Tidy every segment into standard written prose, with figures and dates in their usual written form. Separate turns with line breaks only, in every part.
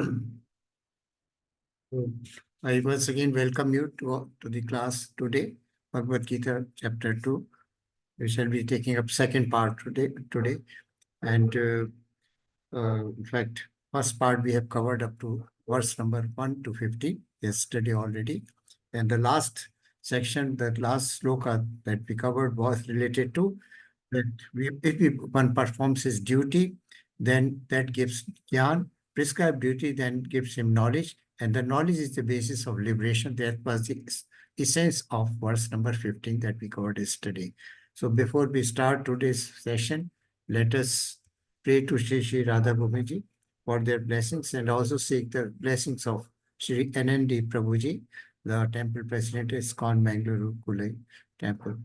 So, I once again welcome you to the class today, Bhagavad Gita chapter 2. We shall be taking up second part today. And in fact, first part we have covered up to verse number 1 to 50 yesterday already. And the last section, the last sloka that we covered was related to that if one performs his duty, then that gives jnana. Prescribed duty then gives him knowledge, and the knowledge is the basis of liberation. That was the essence of verse number 15 that we covered yesterday. So before we start today's session, let us pray to Shri Radha Bhumiji for their blessings and also seek the blessings of Shri NND Prabhuji, the temple president of ISKCON Mangalore Kulai Temple.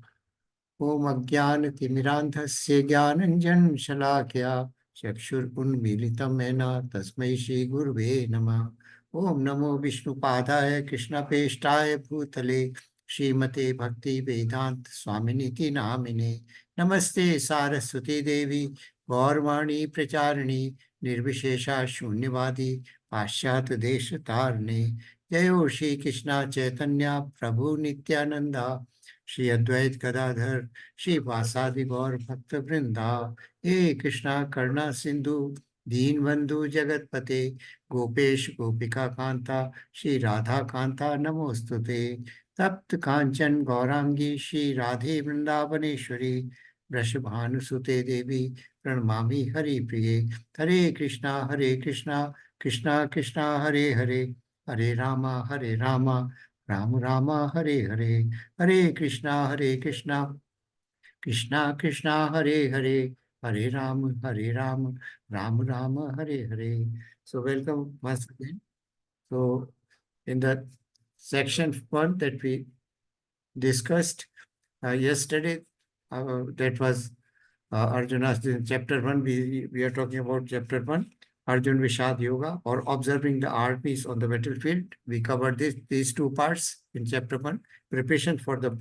ओम अज्ञानतिमिरान्धस्य ज्ञानञ्जनं शलाकया चक्षुरुन्मीलितं येन तस्मै श्रीगुरुवे नमः। ओम नमो विष्णुपादाय कृष्णप्रेष्ठाय भूतले श्रीमते भक्ति वेदांत स्वामिनीति नामिने। नमस्ते सारस्वती देवी गौरवाणी प्रचारिणी निर्विशेषा शून्यवादी पाश्चात्य देश तारिणे। जयो श्री कृष्ण चैतन्य प्रभु नित्यानंदा श्री अद्वैत गदाधर श्री वासादि गौर भक्त वृंदा। हे कृष्णा करुणा सिंधु दीन बंधु जगतपते गोपेश गोपिका कांता श्री राधा कांता नमोस्तुते। तप्त कांचन गौरांगी श्री राधे वृंदावनेश्वरी वृषभानुसुते देवी प्रणमामि हरिप्रिये। हरे कृष्णा कृष्णा कृष्णा हरे हरे हरे रामा राम राम हरे हरे। हरे Krishna Krishna Krishna Hare Hare Hare Ram Ram Ram Hare Hare. So welcome once again. So in the section 1 that we discussed yesterday, that was Arjuna's chapter 1. We are talking about chapter 1. Arjun Vishad Yoga, or observing the armies on the battlefield. We covered these two parts in chapter 1. Preparation for the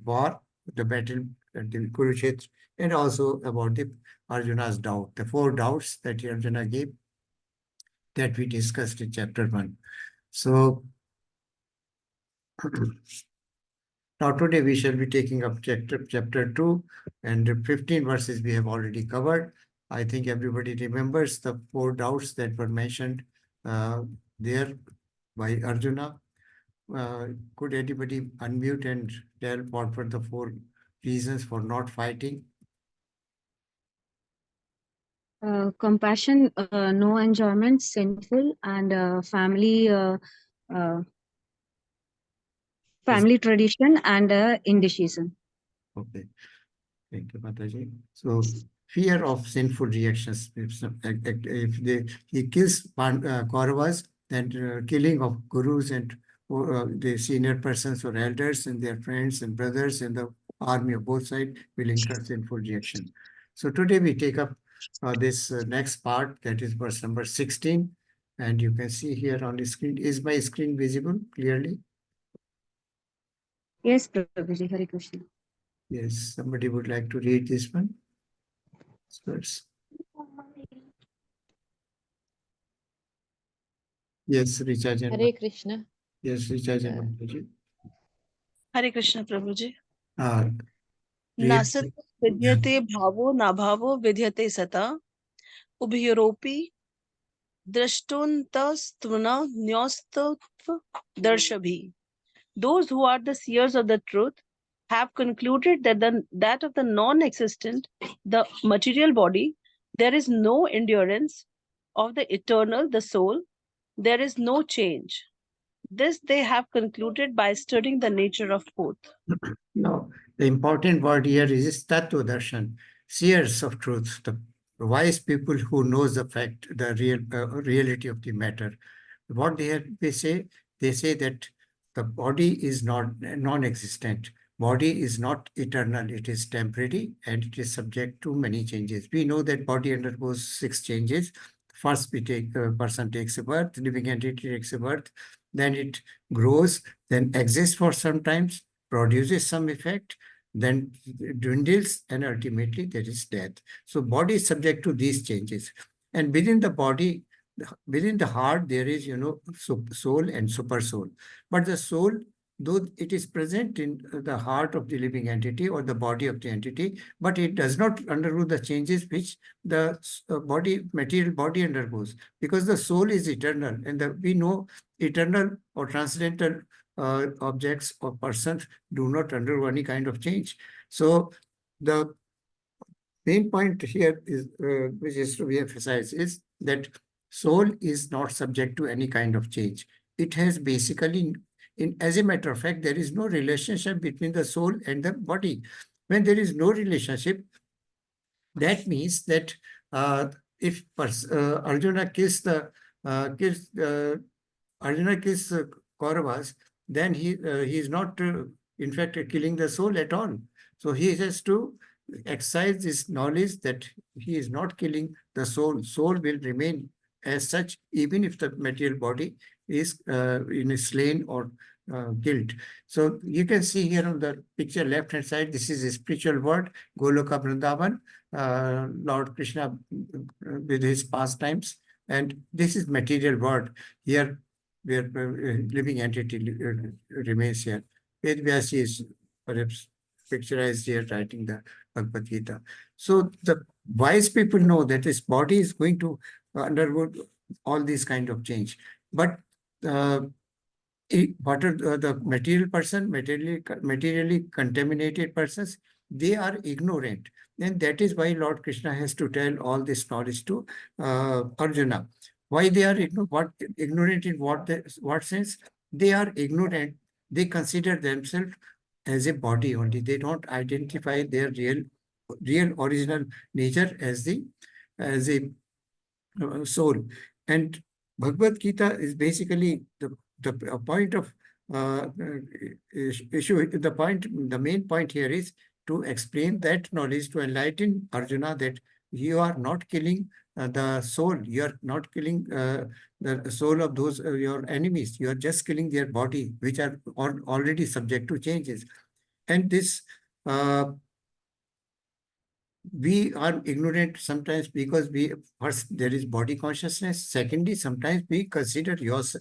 war, the battle at the Kurukshetra, and also about the Arjuna's doubt, the 4 doubts that Arjuna gave that we discussed in chapter 1. So now today we shall be taking up chapter 2, and 15 verses we have already covered. I think everybody remembers the 4 doubts that were mentioned there by Arjuna. Could anybody unmute and tell what were the 4 reasons for not fighting?
Compassion, no enjoyment, sinful, and family tradition, and indecision.
Okay. Thank you, Mataji. So fear of sinful reactions. If he kills Kauravas, then killing of gurus and the senior persons or elders and their friends and brothers in the army of both sides will incur sinful reaction. So today we take up this next part, that is verse number 16. And you can see here on the screen. Is my screen visible clearly?
Yes, Prabhuji, Hare Krishna.
Yes, somebody would like to read this one first. Yes, Richa.
Hare Krishna.
Yes, Richa.
Hare Krishna, Prabhuji.
Nasat
vidyate bhavo na bhavo vidyate sata ubhyoropi drashtunta stvana nyostav darshabhi. Those who are the seers of the truth have concluded that that of the non-existent, the material body, there is no endurance; of the eternal, the soul, there is no change. This they have concluded by studying the nature of both.
No, the important word here is Tattva Darshan, seers of truth, the wise people who knows the fact, the reality of the matter. What they say that the body is not non-existent. Body is not eternal. It is temporary and it is subject to many changes. We know that body undergoes 6 changes. First, person takes a birth, living entity takes a birth, then it grows, then exists for some times, produces some effect, then dwindles, and ultimately there is death. So body is subject to these changes. And within the body, within the heart, there is, soul and super soul. But the soul, though it is present in the heart of the living entity or the body of the entity, but it does not undergo the changes which the material body undergoes, because the soul is eternal, and we know eternal or transcendental objects or persons do not undergo any kind of change. So the main point here is, which is to be emphasized, is that soul is not subject to any kind of change. It has basically, as a matter of fact, there is no relationship between the soul and the body. When there is no relationship, that means that if Arjuna kills Kauravas, then he is not, in fact, killing the soul at all. So he has to exercise this knowledge that he is not killing the soul. Soul will remain as such, even if the material body is slain or killed. So you can see here on the picture left-hand side, this is a spiritual world, Goloka Vrindavan, Lord Krishna with his pastimes. And this is material world. Here, where living entity remains here. Ved Vyasi is perhaps picturized here writing the Bhagavad Gita. So the wise people know that this body is going to undergo all these kind of change. But what are the material person, materially contaminated persons? They are ignorant. And that is why Lord Krishna has to tell all this knowledge to Arjuna. Why they are ignorant in what sense? They are ignorant. They consider themselves as a body only. They don't identify their real original nature as a soul. And Bhagavad Gita is basically the point of issue. The main point here is to explain that knowledge, to enlighten Arjuna that you are not killing the soul. You are not killing the soul of those your enemies. You are just killing their body, which are already subject to changes. And this we are ignorant sometimes because first there is body consciousness. Secondly, sometimes we consider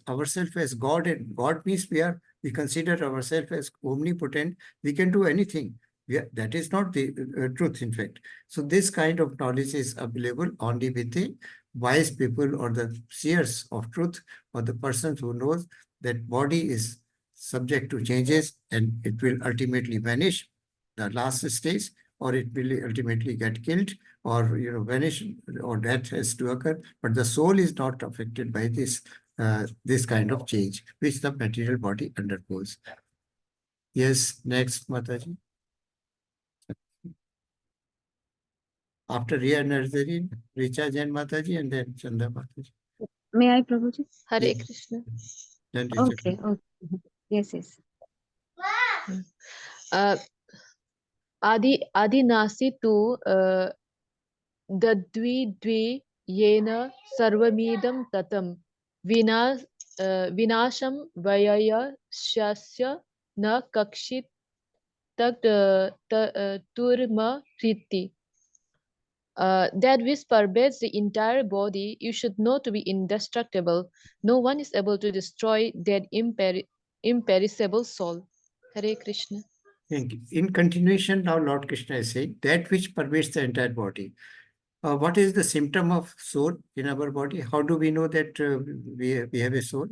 ourselves as God, and God means we consider ourselves as omnipotent. We can do anything. That is not the truth, in fact. So this kind of knowledge is available only with the wise people or the seers of truth, or the persons who knows that body is subject to changes and it will ultimately vanish, the last stage, or it will ultimately get killed, or vanish, or death has to occur. But the soul is not affected by this kind of change which the material body undergoes. Yes, next, Mataji. After Riya Nursery, Richa Jain Mataji, and then Chanda Mataji.
May I, Prabhuji?
Hare
Yes.
Krishna.
Then Richa.
Okay, okay. Yes, yes.
Uh, Adinasi tu dadvi yena sarvamidam tatam vinasham vayaya shasya na kakshit tak turma priti. That which pervades the entire body, you should know to be indestructible. No one is able to destroy that imperishable soul. Hare Krishna.
Thank you. In continuation, now Lord Krishna is saying that which pervades the entire body. What is the symptom of soul in our body? How do we know that we have a soul?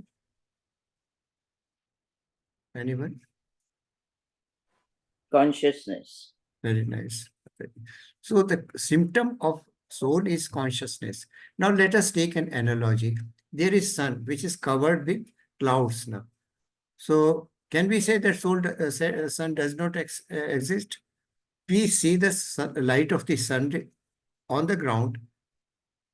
Anyone?
Consciousness.
Very nice. So the symptom of soul is consciousness. Now let us take an analogy. There is sun which is covered with clouds now. So can we say that sun does not exist? We see the light of the sun on the ground.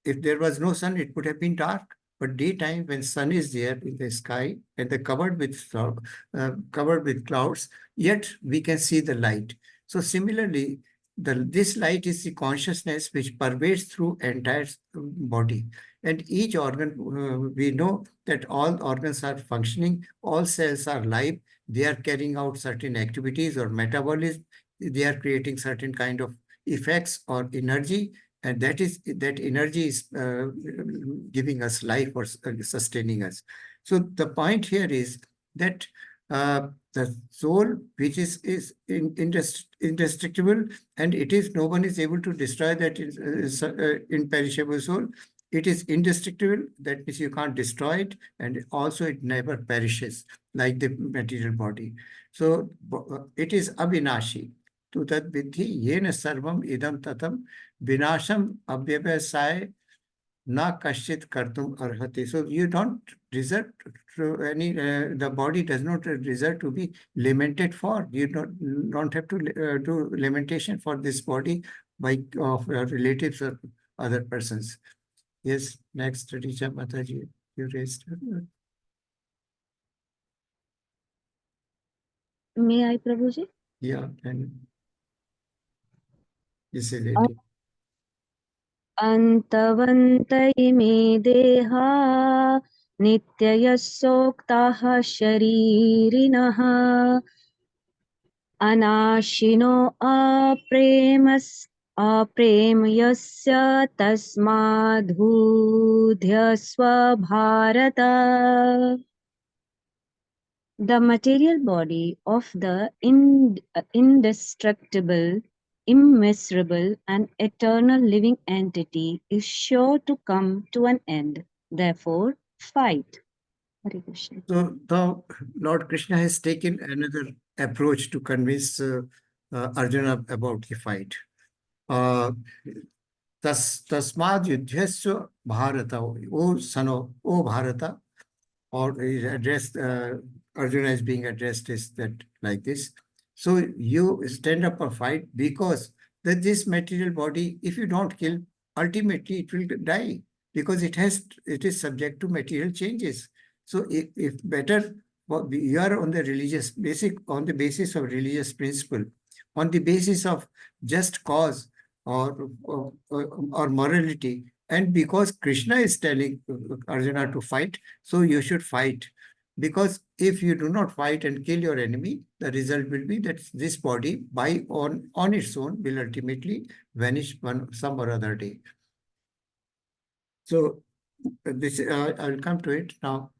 If there was no sun, it would have been dark. But daytime, when sun is there in the sky and they're covered with clouds, yet we can see the light. So similarly, this light is the consciousness which pervades through entire body. And each organ, we know that all organs are functioning, all cells are alive, they are carrying out certain activities or metabolism, they are creating certain kind of effects or energy, And that energy is giving us life or sustaining us. So the point here is that the soul, which is indestructible, and no one is able to destroy that imperishable soul. It is indestructible, that means you can't destroy it, and also it never perishes like the material body. So it is avinashi. Tu tad vidhi yena sarvam idam tatam vinasham avyavasaya na kashit kartum arhati. So you don't deserve to any, the body does not deserve to be lamented for. You don't have to do lamentation for this body by relatives or other persons. Yes, next, Richa Mataji, you raised.
May I, Prabhuji?
Yeah, and this is it.
अन्तवन्त इमे देहा नित्ययस्योक्ताः शरीरिणः अनाशिनो अप्रेमयस्य तस्माद्बुध्यस्व Bharat. The material body of the indestructible, immeasurable, and eternal living entity is sure to come to an end. Therefore, fight. Hare Krishna.
So now Lord Krishna has taken another approach to convince Arjuna about the fight. Tasmad yudhyasya bharata, O son of, O Bharata, or is addressed, Arjuna is being addressed is that like this. So you stand up a fight because that this material body, if you don't kill, ultimately it will die because it is subject to material changes. So if better, you are on the on the basis of religious principle, on the basis of just cause or morality, and because Krishna is telling Arjuna to fight, so you should fight. Because if you do not fight and kill your enemy, the result will be that this body, on its own, will ultimately vanish some or other day. So this I'll come to it now.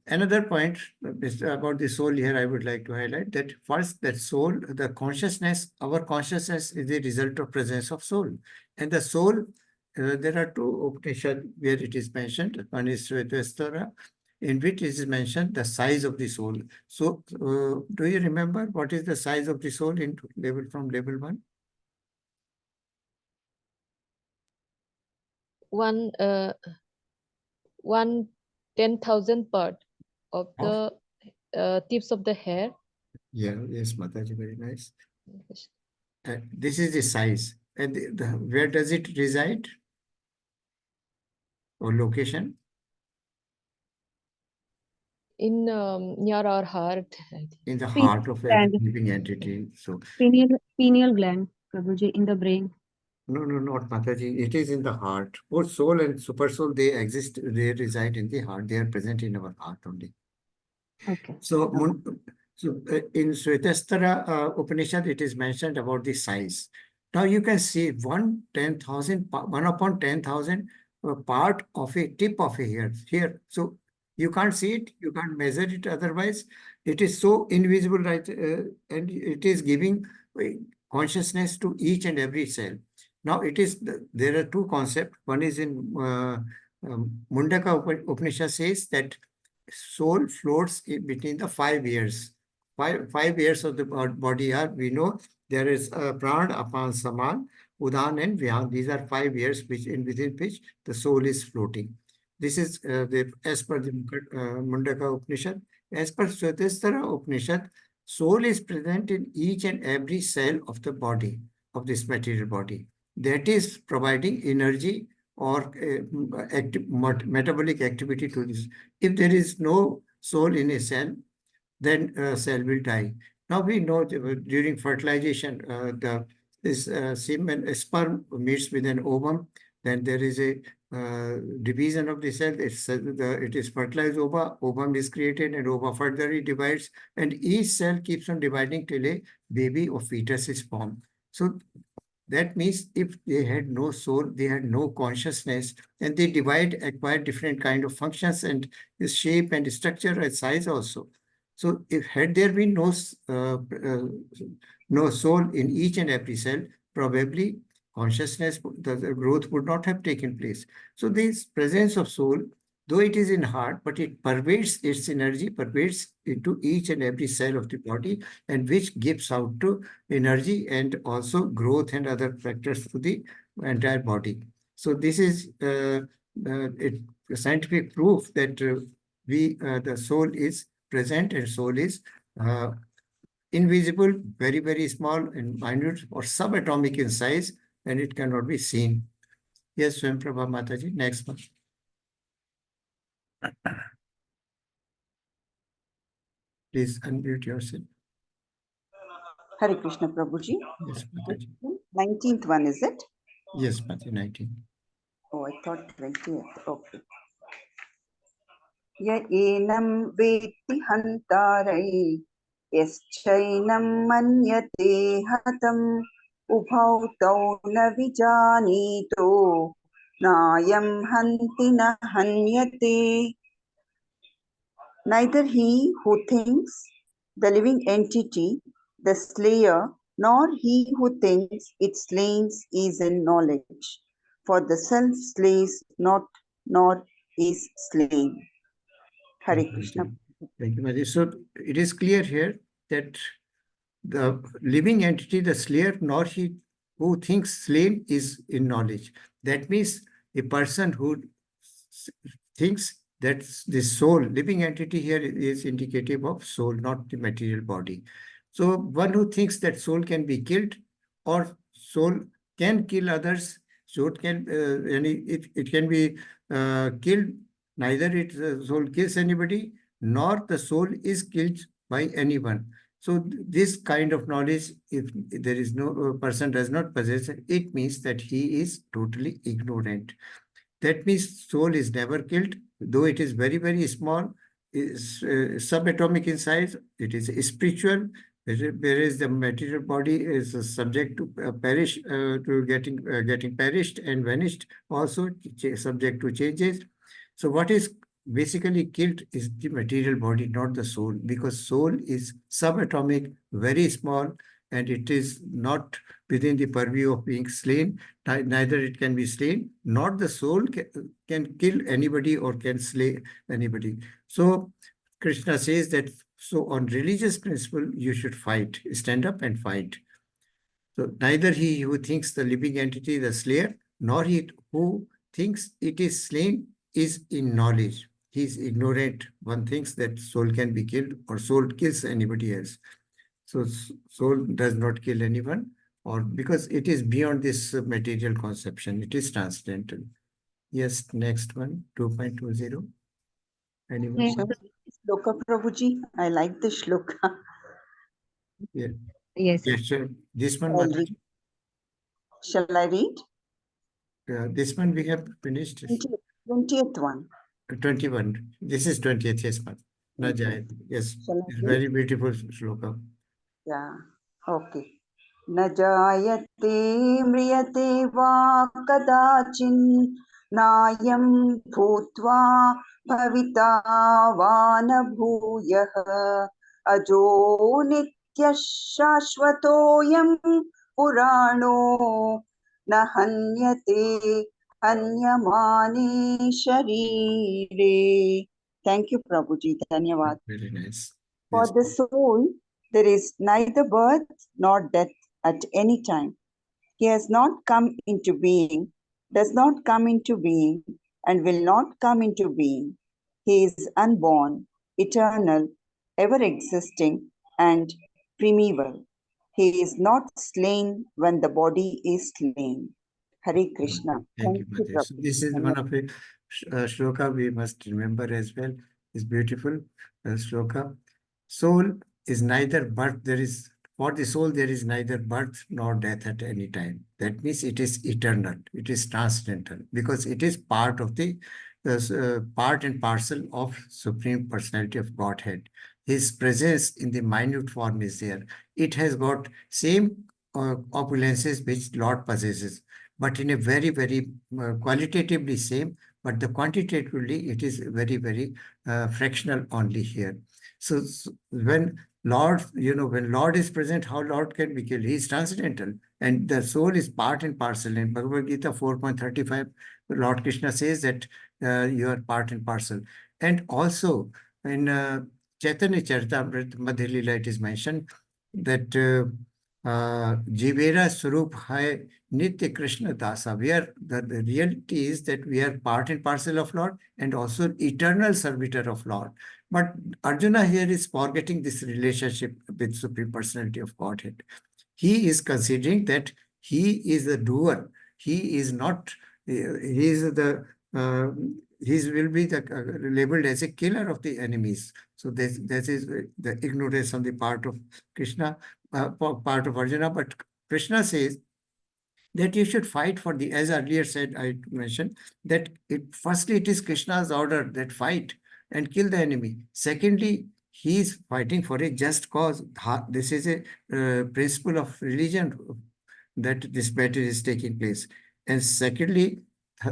Another point about the soul here, I would like to highlight that first, that soul, the consciousness, our consciousness is the result of presence of soul. And the soul, there are two Upanishads where it is mentioned. One is Svetasthara, in which it is mentioned the size of the soul. So, do you remember what is the size of the soul in from level 1?
One 10,000 part of the tips of the hair.
Yeah, yes, Mataji, very nice. This is the size. And where does it reside? Or location?
In near our heart, I think.
In the heart of every living entity. So
Pineal gland, Prabhuji, in the brain.
no, not Mataji. It is in the heart. Both soul and super soul, they exist, they reside in the heart. They are present in our heart only.
Okay.
So, in Svetasthara Upanishad, it is mentioned about the size. Now you can see 1 upon 10,000 part of a tip of a hair here. So you can't see it, you can't measure it otherwise. It is so invisible, right? And it is giving consciousness to each and every cell. Now there are two concepts. One is in Mundaka Upanishad says that soul floats between the 5 years. Five years of the body are, we know there is Pran, Apan, Saman, Udan and Vyan. These are 5 years within which the soul is floating. This is as per the Mundaka Upanishad. As per Svetasthara Upanishad, soul is present in each and every cell of the body, of this material body. That is providing energy or metabolic activity to this. If there is no soul in a cell, then a cell will die. Now we know during fertilization, sperm meets with an ovum, then there is a division of the cell. It is fertilized ova, ovum is created, and ova further divides, and each cell keeps on dividing till a baby or fetus is formed. So That means if they had no soul, they had no consciousness, and they acquire different kind of functions and shape and structure and size also. So if had there been no soul in each and every cell, probably consciousness, the growth would not have taken place. So this presence of soul, though it is in heart, but it pervades, its energy pervades into each and every cell of the body, and which gives out to energy and also growth and other factors to the entire body. So this is scientific proof that the soul is present, and soul is invisible, very, very small and minute or subatomic in size, and it cannot be seen. Yes, Swamprabha Mataji, next one. Please unmute yourself.
Hare Krishna Prabhuji.
Yes, Mataji.
19th one, is it?
Yes, Mataji, 19.
Oh, I thought 20th. Okay. Ya enam veti hantarai yaschainam manyate hatam ubhau tau na vijanito nayam hanti na hanyate. Neither he who thinks the living entity, the slayer, nor he who thinks it slain is in knowledge. For the self slays not, nor is slain. Hare Krishna.
Thank you, Mataji. So it is clear here that the living entity, the slayer, nor he who thinks slain is in knowledge. That means a person who thinks that the soul, living entity here is indicative of soul, not the material body. So one who thinks that soul can be killed or soul can kill others, so it can it can be killed. Neither soul kills anybody, nor the soul is killed by anyone. So this kind of knowledge, if there is no person does not possess, it means that he is totally ignorant. That means soul is never killed, though it is very, very small, is subatomic in size. It is spiritual, whereas the material body is subject to perish, to getting perished and vanished, also subject to changes. So what is basically killed is the material body, not the soul, because soul is subatomic, very small, and it is not within the purview of being slain. Neither it can be slain, nor the soul can kill anybody or can slay anybody. So Krishna says that, so on religious principle, you should fight, stand up and fight. So neither he who thinks the living entity, the slayer, nor he who thinks it is slain is in knowledge. He is ignorant. One thinks that soul can be killed or soul kills anybody else. So soul does not kill anyone, or because it is beyond this material conception. It is transcendental. Yes, next one, 2.20. Anyone?
Yes.
Shloka Prabhuji, I like the shloka.
Yeah.
Yes, sir.
Yes, sure. This one,
I'll read.
Mataji.
Shall I read?
This one we have finished.
20th one.
21. This is 20th, yes, ma'am. Najay. Yes,
Shall I
it's
read?
very beautiful shloka.
Yeah. Okay. न जायते म्रियते वा कदाचिन् नायं भूत्वा भविता वा न भूयः अजो नित्यः शाश्वतोऽयं पुराणो न हन्यते हन्यमाने शरीरे. Thank you, Prabhuji. धन्यवाद.
Very nice.
For
Yes.
the soul, there is neither birth nor death at any time. He has not come into being, does not come into being, and will not come into being. He is unborn, eternal, ever existing, and primeval. He is not slain when the body is slain. Hare Krishna.
Thank you, Mataji. So this is one of the shloka we must remember as well. It's beautiful shloka. Soul is neither birth, for the soul there is neither birth nor death at any time. That means it is eternal, it is transcendental, because it is part of the part and parcel of Supreme Personality of Godhead. His presence in the minute form is there. It has got same opulences which Lord possesses, but in a very, very qualitatively same, but the quantitatively it is very, very fractional only here. So when Lord, when Lord is present, how Lord can be killed? He is transcendental, and the soul is part and parcel. In Bhagavad Gita 4.35, Lord Krishna says that you are part and parcel. And also in Chaitanya Charitamrita Madhya Lila, it is mentioned that Jivera Swarup Hai Nitya Krishna Dasa. The reality is that we are part and parcel of Lord and also eternal servitor of Lord. But Arjuna here is forgetting this relationship with Supreme Personality of Godhead. He is considering that he is the doer. He is not, he is the, he will be labeled as a killer of the enemies. So this is the ignorance on the part of Krishna, part of Arjuna. But Krishna says that you should fight for the, as earlier said, I mentioned, that firstly it is Krishna's order that fight and kill the enemy. Secondly, he is fighting for a just cause. This is a principle of religion that this battle is taking place. And secondly,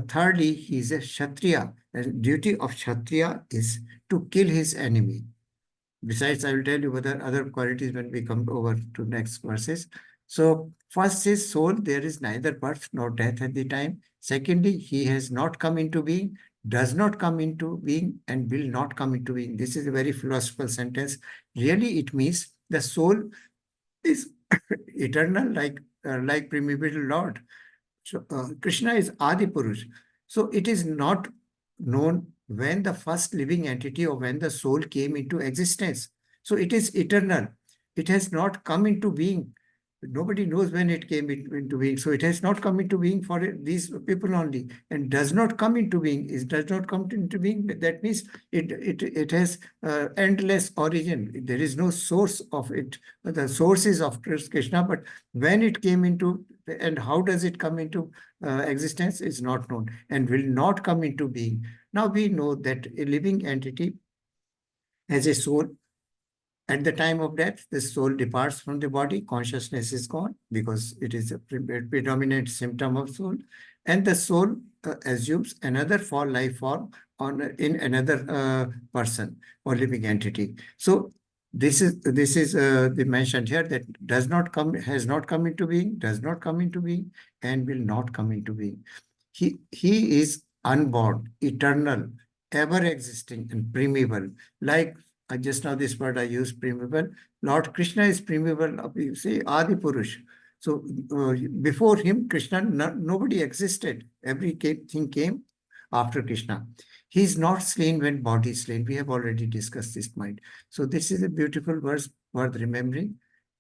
thirdly, he is a Kshatriya. And duty of Kshatriya is to kill his enemy. Besides, I will tell you other qualities when we come over to next verses. So first is soul, there is neither birth nor death at the time. Secondly, he has not come into being, does not come into being, and will not come into being. This is a very philosophical sentence. Really, it means the soul is eternal, like primordial Lord. So Krishna is Adi Purush. So it is not known when the first living entity or when the soul came into existence. So it is eternal. It has not come into being. Nobody knows when it came into being. So it has not come into being for these people only, and does not come into being. It does not come into being. That means it has endless origin. There is no source of it. The source is of Krishna, but when it came into, and how does it come into existence is not known and will not come into being. Now we know that a living entity has a soul. At the time of death, the soul departs from the body, consciousness is gone because it is a predominant symptom of soul, and the soul assumes another life form in another person or living entity. So this is the mentioned here that has not come into being, does not come into being, and will not come into being. He is unborn, eternal, ever existing, and primeval, like just now this word I used, primeval. Lord Krishna is primeval, you say Adi Purush. So before him, Krishna, nobody existed. Everything came after Krishna. He is not slain when body is slain. We have already discussed this point. So this is a beautiful verse worth remembering.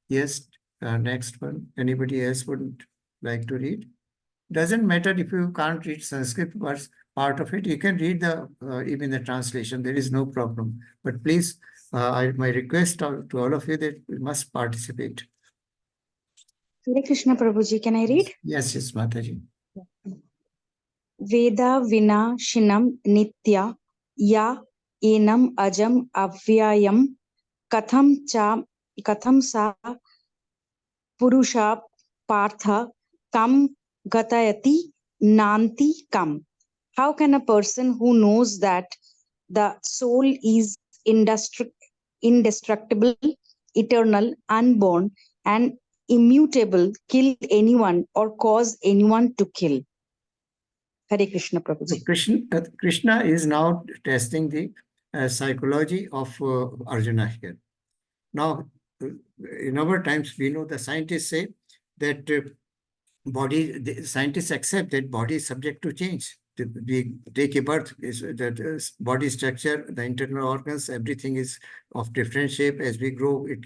Yes, next one. Anybody else would like to read? Doesn't matter if you can't read Sanskrit verse, part of it, you can read even the translation. There is no problem. But please, my request to all of you that we must participate.
Hare Krishna Prabhuji, can I read?
Yes, Mataji.
Veda vina shinam nitya ya enam ajam avyayam katham sa purusha partha kam gatayati nanti kam. How can a person who knows that the soul is indestructible, eternal, unborn, and immutable kill anyone or cause anyone to kill? Hare Krishna Prabhuji.
Krishna is now testing the psychology of Arjuna here. Now, in our times, we know the scientists say that the scientists accept that body is subject to change. We take a birth, that body structure, the internal organs, everything is of different shape. As we grow, it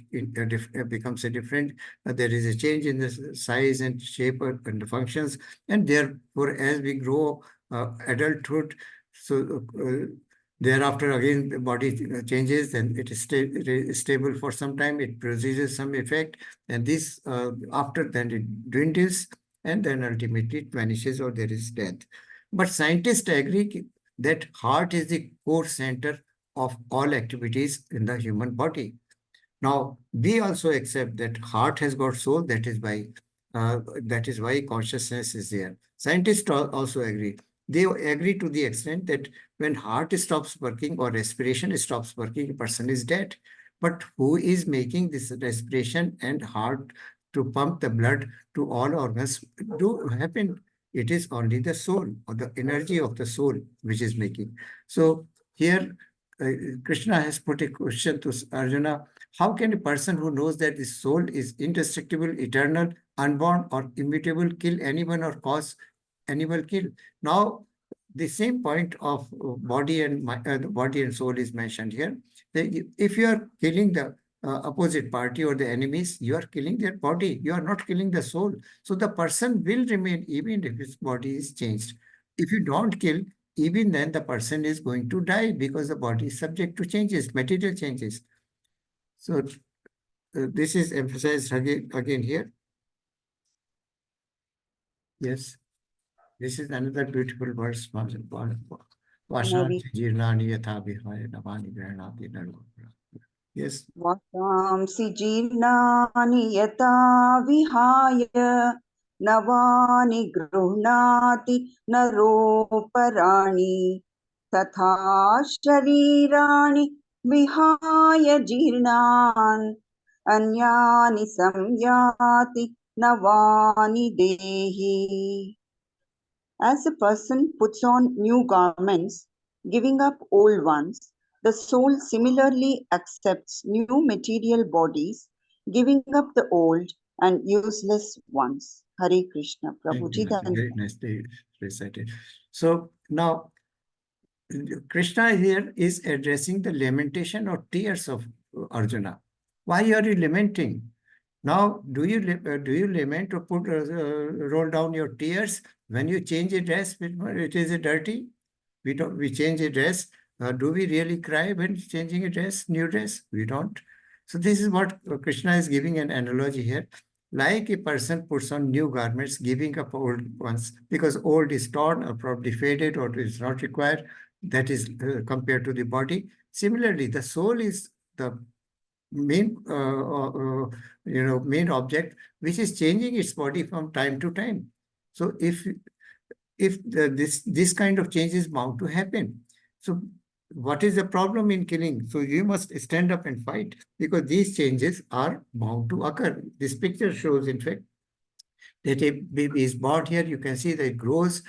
becomes a different, there is a change in the size and shape and the functions. And therefore, as we grow adulthood, so thereafter again the body changes, and it is stable for some time, it produces some effect, and this after then it dwindles, and then ultimately it vanishes or there is death. But scientists agree that heart is the core center of all activities in the human body. Now, we also accept that heart has got soul. That is why That is why consciousness is there. Scientists also agree. They agree to the extent that when heart stops working or respiration stops working, a person is dead. But who is making this respiration and heart to pump the blood to all organs do happen? It is only the soul or the energy of the soul which is making. So here uh, Krishna has put a question to Arjuna. How can a person who knows that the soul is indestructible, eternal, unborn, or immutable kill anyone or cause animal kill? Now, the same point of body and soul is mentioned here. If you are killing the opposite party or the enemies, you are killing their body. You are not killing the soul. So the person will remain even if his body is changed. If you don't kill, even then the person is going to die because the body is subject to changes, material changes. So this is emphasized again here. Yes, this is another beautiful verse. Yes.
वासांसि जीर्णानि यथा विहाय नवानि गृह्णाति नरोपराणि तथा शरीराणि विहाय जीर्णान् अन्यानि संयाति नवानि देहि. As a person puts on new garments, giving up old ones, the soul similarly accepts new material bodies, giving up the old and useless ones. Hare Krishna. Prabhuji.
Very nicely recited. So now Krishna here is addressing the lamentation or tears of Arjuna. Why are you lamenting? Now, do you lament or roll down your tears when you change a dress? It is dirty. We change a dress. Do we really cry when changing a dress, new dress? We don't. So this is what Krishna is giving an analogy here. Like a person puts on new garments, giving up old ones because old is torn or probably faded or is not required. That is compared to the body. Similarly, the soul is the main main object which is changing its body from time to time. So if this kind of change is bound to happen, so what is the problem in killing? So you must stand up and fight because these changes are bound to occur. This picture shows, in fact, that a baby is born here. You can see that it grows,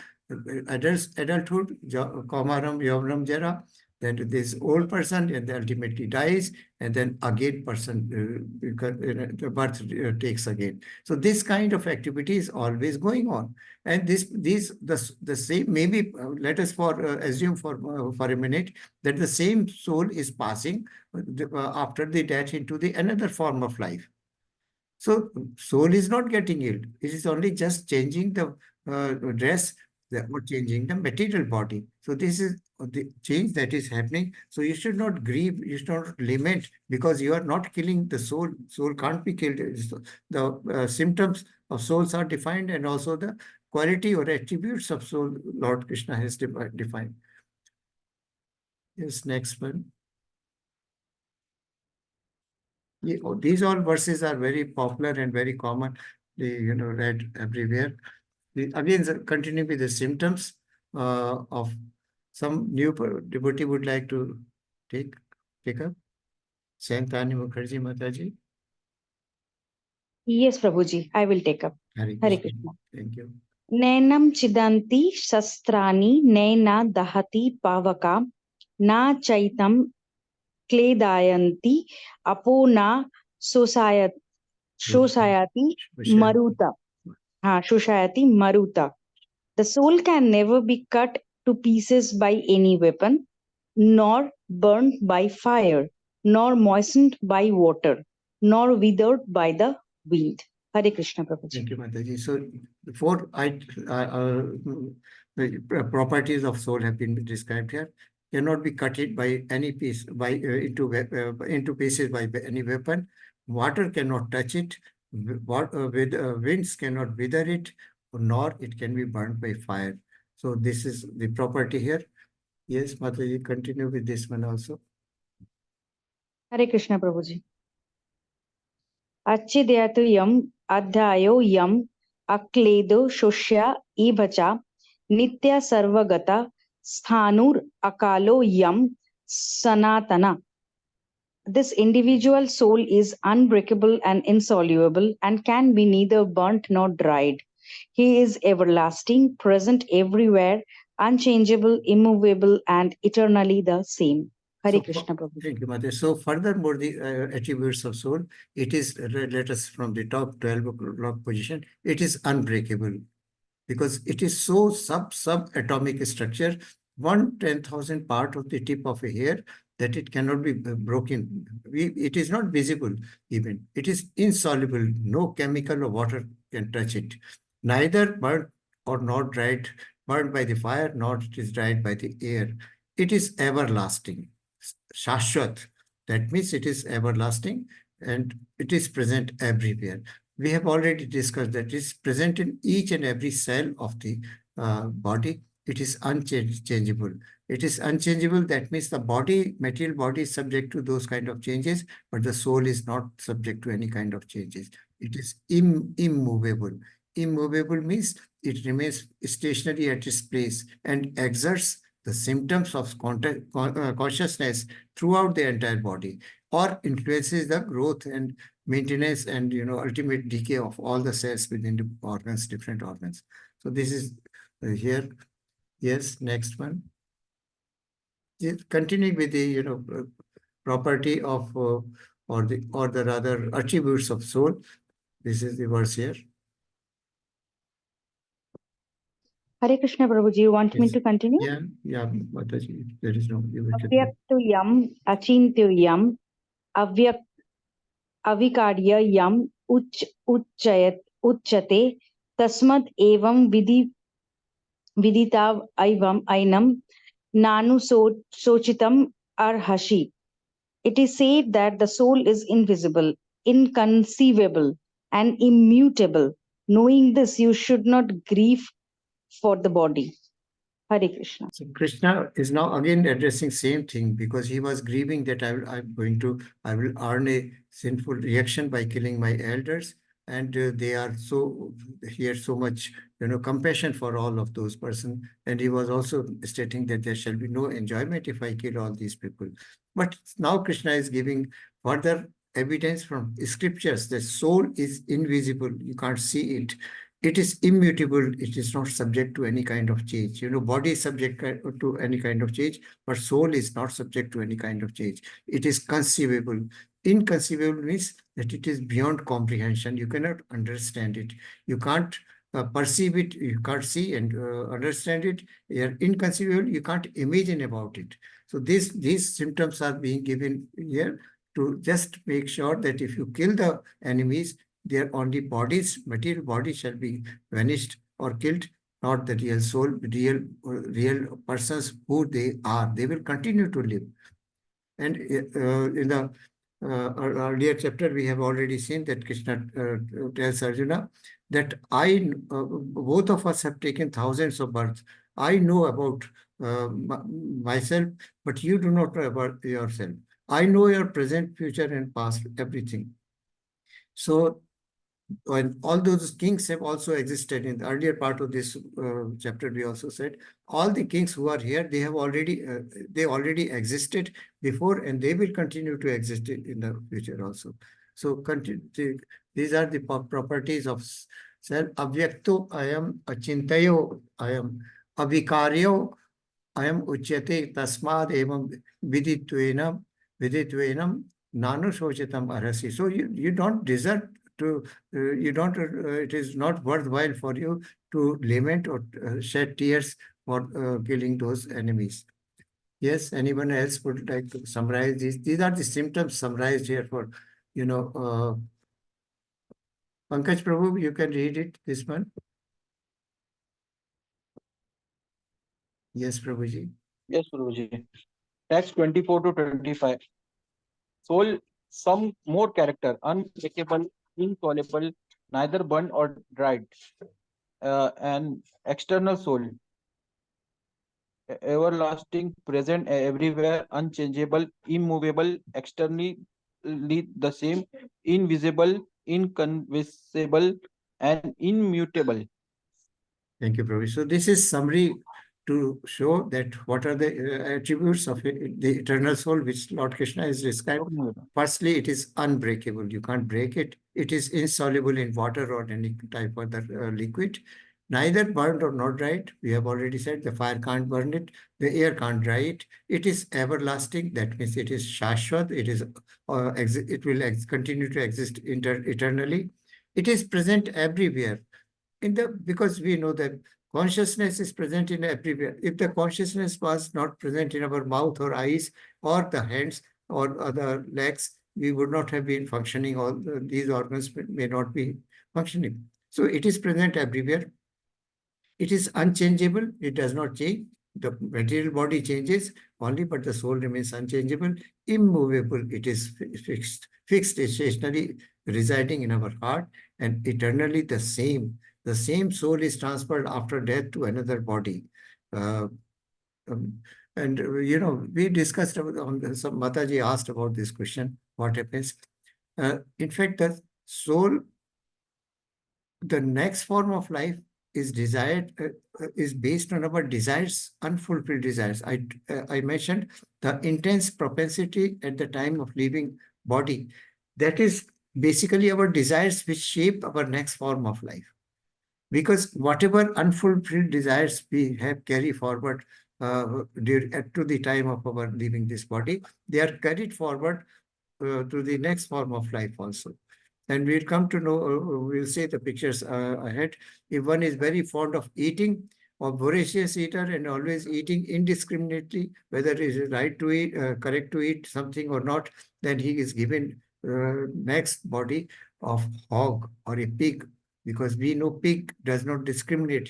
adulthood, Kaumaram, Yavram, Jara, that this old person and ultimately dies, and then again person, the birth takes again. So this kind of activity is always going on. And the same, maybe let us assume for a minute that the same soul is passing after the death into the another form of life. So soul is not getting ill. It is only just changing the dress or changing the material body. So this is the change that is happening. So you should not grieve. You should not lament because you are not killing the soul. Soul can't be killed. The symptoms of souls are defined and also the quality or attributes of soul Lord Krishna has defined. Yes, next one. Yeah, these all verses are very popular and very common, read everywhere. Again, continue with the symptoms of some new devotee would like to pick up. Saintani Mukherjee Mataji.
Yes, Prabhuji, I will take up.
Hare
Hare
Krishna.
Krishna.
Thank you.
Nenam chidanti shastrani nena dahati pavaka na chaitam kledayanti apona shosayati maruta. Shoshayati maruta. The soul can never be cut to pieces by any weapon, nor burned by fire, nor moistened by water, nor withered by the wind. Hare Krishna, Prabhuji.
Thank you, Mataji. So the four properties of soul have been described here. Cannot be cut it by any piece into pieces by any weapon. Water cannot touch it. Winds cannot wither it, nor it can be burnt by fire. So this is the property here. Yes, Mataji, continue with this one also.
Hare Krishna, Prabhuji. Achidhyatu yam adhyayo yam akledo shoshya evacha nitya sarvagata sthanur akalo yam sanatana. This individual soul is unbreakable and insoluble and can be neither burnt nor dried. He is everlasting, present everywhere, unchangeable, immovable, and eternally the same. Hare
So,
Krishna Prabhu.
thank you, Mother. So, furthermore, the attributes of soul, it is, let us from the top 12 o'clock position, it is unbreakable because it is so subatomic structure, 1/10,000 part of the tip of a hair, that it cannot be broken. It is not visible even. It is insoluble. No chemical or water can touch it. Neither burnt or not dried, burned by the fire, nor it is dried by the air. It is everlasting. Shashwat. That means it is everlasting and it is present everywhere. We have already discussed that it is present in each and every cell of the body. It is unchangeable. It is unchangeable. That means the body, material body is subject to those kind of changes, but the soul is not subject to any kind of changes. It is immovable. Immovable means it remains stationary at its place and exerts the symptoms of consciousness throughout the entire body, or influences the growth and maintenance and ultimate decay of all the cells within the organs, different organs. So this is here. Yes, next one. Continuing with the property of or the rather attributes of soul. This is the verse here.
Hare Krishna Prabhuji, you want me
Yes.
to continue?
Yeah, Mataji, there is no.
Avyaktuyam achintuyam avikarya yam uchyate tasmad evam vidita ainam nanu sochitam arhashi. It is said that the soul is invisible, inconceivable, and immutable. Knowing this, you should not grieve for the body. Hare Krishna.
So Krishna is now again addressing same thing because he was grieving that I will earn a sinful reaction by killing my elders, and they are so, he had so much compassion for all of those persons, and he was also stating that there shall be no enjoyment if I kill all these people. But now Krishna is giving further evidence from scriptures that soul is invisible, you can't see it. It is immutable. It is not subject to any kind of change. Body is subject to any kind of change, but soul is not subject to any kind of change. It is conceivable. Inconceivable means that it is beyond comprehension. You cannot understand it. You can't perceive it. You can't see and understand it. You are inconceivable. You can't imagine about it. So these symptoms are being given here to just make sure that if you kill the enemies, their only bodies, material bodies shall be vanished or killed, not the real soul, real persons who they are. They will continue to live. And in the earlier chapter, we have already seen that Krishna tells Arjuna that both of us have taken thousands of births. I know about myself, but you do not know about yourself. I know your present, future, and past, everything. So, and all those kings have also existed. In the earlier part of this chapter, we also said all the kings who are here, they have already existed before, and they will continue to exist in the future also. So these are the properties of self. Avyakto ayam, achintayo ayam, avikaryo ayam uchyate tasmad evam viditvenam nanu shochitam arhasi. So you don't deserve to, it is not worthwhile for you to lament or shed tears for killing those enemies. Yes, anyone else would like to summarize these? These are the symptoms summarized here for, Pankaj Prabhu, you can read it, this one. Yes, Prabhuji.
Yes, Guruji. Text 24 to 25. Soul, some more character, unbreakable, insoluble, neither burned or dried. An external soul, everlasting, present everywhere, unchangeable, immovable, externally the same, invisible, inconceivable, and immutable.
Thank you, Prabhu. So this is summary to show that what are the attributes of the eternal soul, which Lord Krishna has described. Firstly, it is unbreakable. You can't break it. It is insoluble in water or any type of other liquid. Neither burned or not dried. We have already said the fire can't burn it. The air can't dry it. It is everlasting. That means it is shashwat. It is. It will continue to exist eternally. It is present everywhere. Because we know that consciousness is present in everywhere. If the consciousness was not present in our mouth or eyes or the hands or other legs, we would not have been functioning. All these organs may not be functioning. So it is present everywhere. It is unchangeable. It does not change. The material body changes only, but the soul remains unchangeable, immovable. It is fixed, stationary, residing in our heart, and eternally the same. The same soul is transferred after death to another body. We discussed about, some Mataji asked about this question, what happens? In fact, the soul, the next form of life is desired, is based on our desires, unfulfilled desires. I mentioned the intense propensity at the time of leaving body. That is basically our desires which shape our next form of life. Because whatever unfulfilled desires we have carry forward to the time of our leaving this body, they are carried forward to the next form of life also. And we'll come to know, we'll see the pictures ahead. If one is very fond of eating, or voracious eater and always eating indiscriminately, whether it is right to eat, correct to eat something or not, then he is given next body of hog or a pig, because we know pig does not discriminate.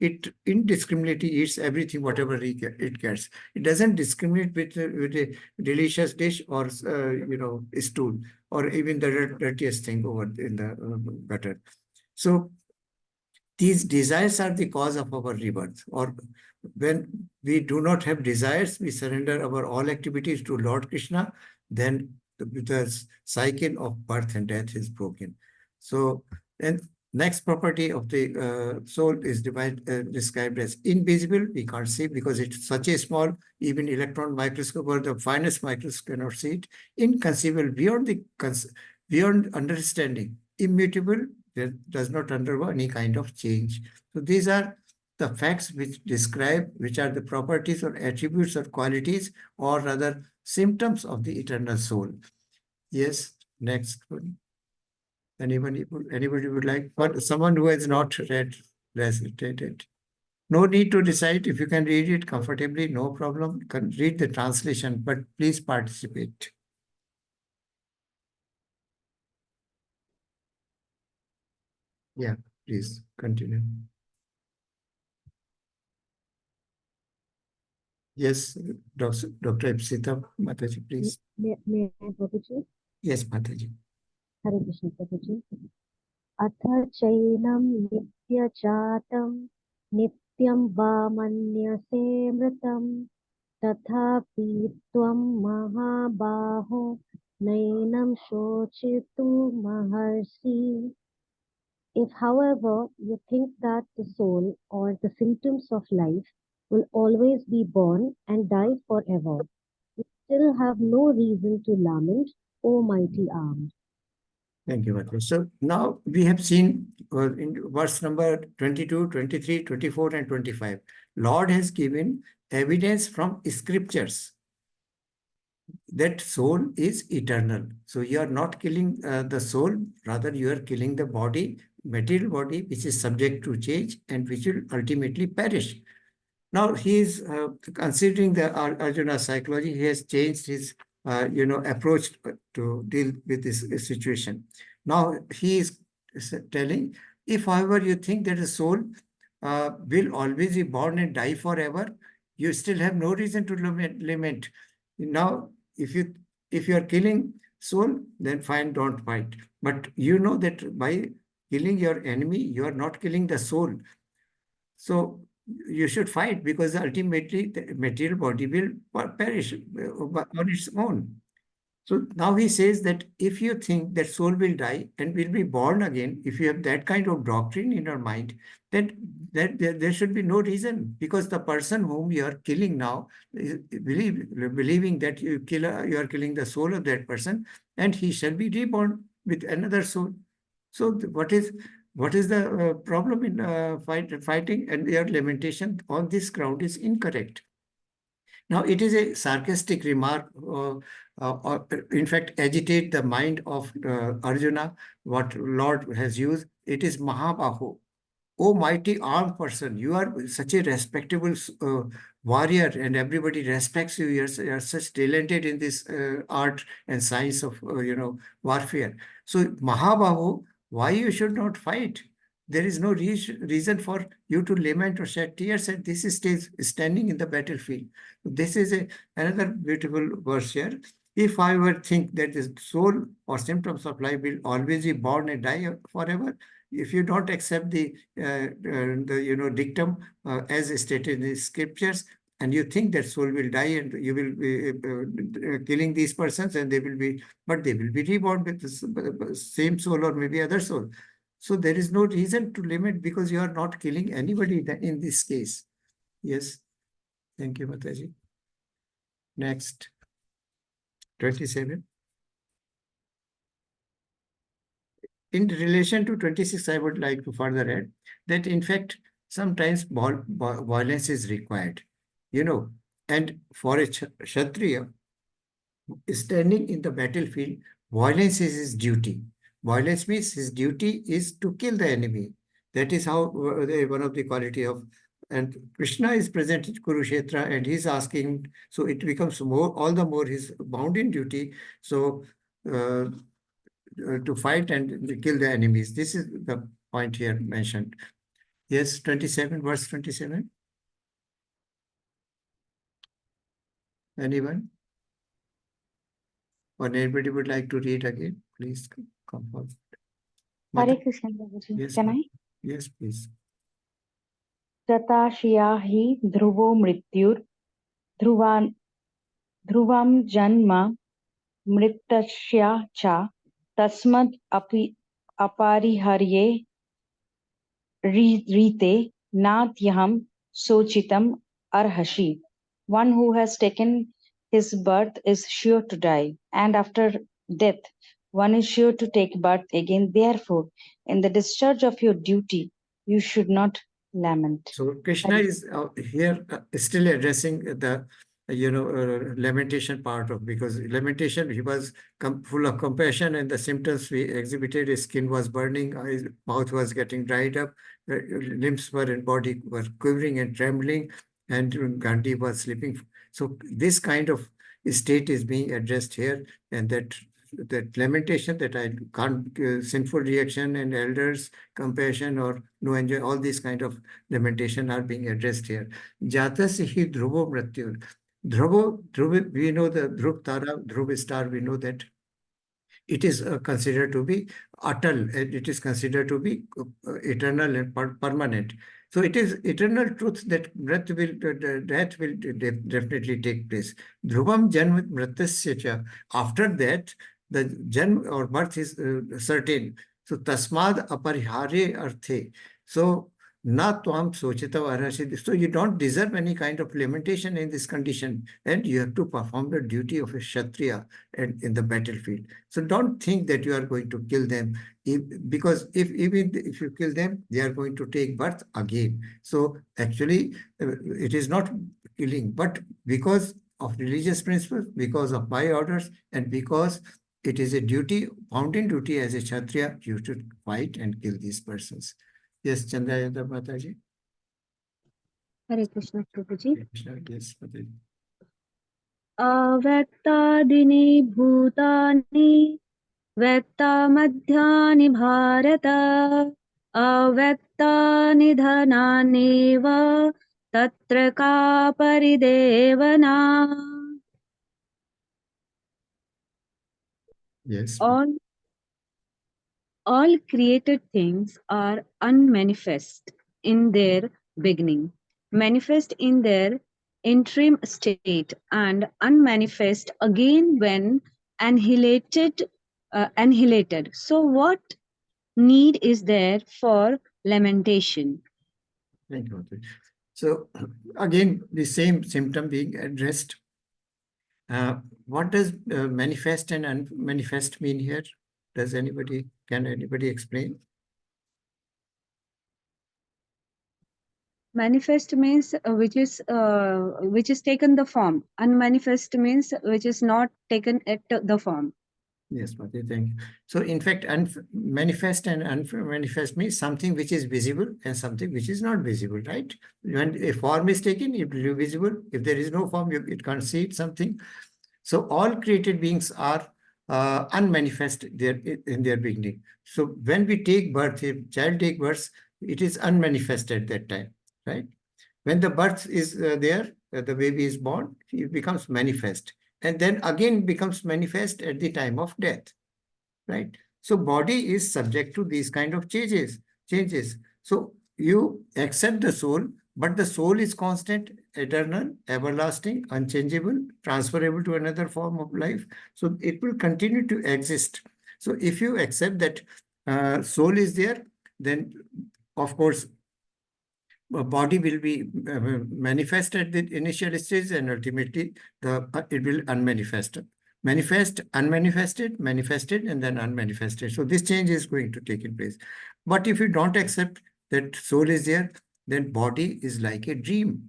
It indiscriminately eats everything, whatever it gets. It doesn't discriminate with a delicious dish or stool, or even the dirtiest thing over in the gutter. So these desires are the cause of our rebirth. Or when we do not have desires, we surrender our all activities to Lord Krishna, then the cycle of birth and death is broken. So, and next property of the soul is described as invisible. We can't see because it's such a small, even electron microscope or the finest microscope cannot see it. Inconceivable, beyond understanding. Immutable, that does not undergo any kind of change. So these are the facts which describe which are the properties or attributes or qualities, or rather symptoms of the eternal soul. Yes, next one. Anybody would like? But someone who has not read, it. No need to decide. If you can read it comfortably, no problem. You can read the translation, but please participate. Yeah, please continue. Yes, Dr. Ipsita, Mataji, please.
May I, Prabhuji?
Yes, Mataji.
Hare Krishna, Prabhuji. Atha chainam nitya chatam nityam va manyase mritam tathapi tvam mahabaho nainam shochitu maharshi. If, however, you think that the soul or the symptoms of life will always be born and die forever, you still have no reason to lament, O mighty armed.
Thank you, Mataji. So now we have seen in verse number 22, 23, 24, and 25. Lord has given evidence from scriptures that soul is eternal. So you are not killing the soul, rather you are killing the body, material body, which is subject to change and which will ultimately perish. Now he is considering the Arjuna psychology. He has changed his approach to deal with this situation. Now he is telling, if however you think that a soul will always be born and die forever, you still have no reason to lament. Now, if you are killing soul, then fine, don't fight. But you know that by killing your enemy, you are not killing the soul. So you should fight, because ultimately the material body will perish on its own. So now he says that if you think that soul will die and will be born again, if you have that kind of doctrine in your mind, then there should be no reason, because the person whom you are killing now, believing that you are killing the soul of that person, and he shall be reborn with another soul. So what is the problem in fighting? And your lamentation on this ground is incorrect. Now, it is a sarcastic remark, in fact, agitate the mind of Arjuna, what Lord has used. It is Mahabahu. Oh, mighty armed person, you are such a respectable warrior, and everybody respects you. You're such talented in this art and science of, warfare. So, Mahabahu, why you should not fight? There is no reason for you to lament or shed tears, and this is still standing in the battlefield. This is another beautiful verse here. If I were think that the soul or symptoms of life will always be born and die forever, if you don't accept the dictum as stated in the scriptures, and you think that soul will die and you will be killing these persons, and they will be reborn with the same soul or maybe other soul. So there is no reason to limit, because you are not killing anybody in this case. Yes. Thank you, Mataji. Next. 27. In relation to 26, I would like to further add that, in fact, sometimes violence is required, and for a Kshatriya, standing in the battlefield, violence is his duty. Violence means his duty is to kill the enemy. That is how one of the quality of, and Krishna is present in Kurukshetra, and he's asking, so it becomes all the more he's bound in duty. So to fight and kill the enemies. This is the point here mentioned. Yes, 27, verse 27. Anyone? Or anybody would like to read again? Please come forward.
Hare Krishna, Prabhuji.
Yes,
Can I?
Yes, please.
Tatashiya hi dhruvo mrityur dhruvam janma mritasya cha tasmad apariharye rite natyaham sochitam arhashi. One who has taken his birth is sure to die, and after death, one is sure to take birth again. Therefore, in the discharge of your duty, you should not lament.
So Krishna is here still addressing the lamentation part of, because lamentation, he was full of compassion, and the symptoms we exhibited, his skin was burning, his mouth was getting dried up, limbs were and body were quivering and trembling, and Gandhi was sleeping. So this kind of state is being addressed here, and that lamentation, that I can't, sinful reaction and elders, compassion or no enjoy, all these kind of lamentation are being addressed here. Jatasya hi dhruvo mrityur. Dhruv, we know the Dhruv Tara, Dhruv star, we know that it is considered to be atal, and it is considered to be eternal and permanent. So it is eternal truth that death will definitely take place. Dhruvam janma mritasya cha. After that, the janm or birth is certain. So tasmad aparihare arthe. So na tvam sochita varashid. So you don't deserve any kind of lamentation in this condition, and you have to perform the duty of a Kshatriya and in the battlefield. So don't think that you are going to kill them, because even if you kill them, they are going to take birth again. So actually, it is not killing, but because of religious principles, because of my orders, and because it is a duty, found in duty as a Kshatriya, you should fight and kill these persons. Yes, Chandrayanta Mataji.
Hare Krishna, Prabhuji.
Yes, Mataji.
अव्यक्तादीनि भूतानि व्यक्तामध्यानि भारत अव्यक्तानिधनान्येव तत्र का परिदेवना.
Yes.
All created things are unmanifest in their beginning, manifest in their interim state, and unmanifest again when annihilated. So what need is there for lamentation?
Thank you. So again, the same symptom being addressed. What does manifest and unmanifest mean here? Can anybody explain?
Manifest means which is taken the form. Unmanifest means which is not taken at the form.
Yes, Mati, thank you. So in fact, manifest and unmanifest means something which is visible and something which is not visible, right? When a form is taken, it will be visible. If there is no form, it can't see something. So all created beings are unmanifest in their beginning. So when we take birth, if child take birth, it is unmanifest at that time, right? When the birth is there, the baby is born, it becomes manifest. And then again becomes manifest at the time of death, right? So body is subject to these kind of changes. So you accept the soul, but the soul is constant, eternal, everlasting, unchangeable, transferable to another form of life. So it will continue to exist. So if you accept that soul is there, then of course body will be manifest at the initial stage, and ultimately it will manifest, unmanifested, manifested, and then unmanifested. So this change is going to take in place. But if you don't accept that soul is there, then body is like a dream,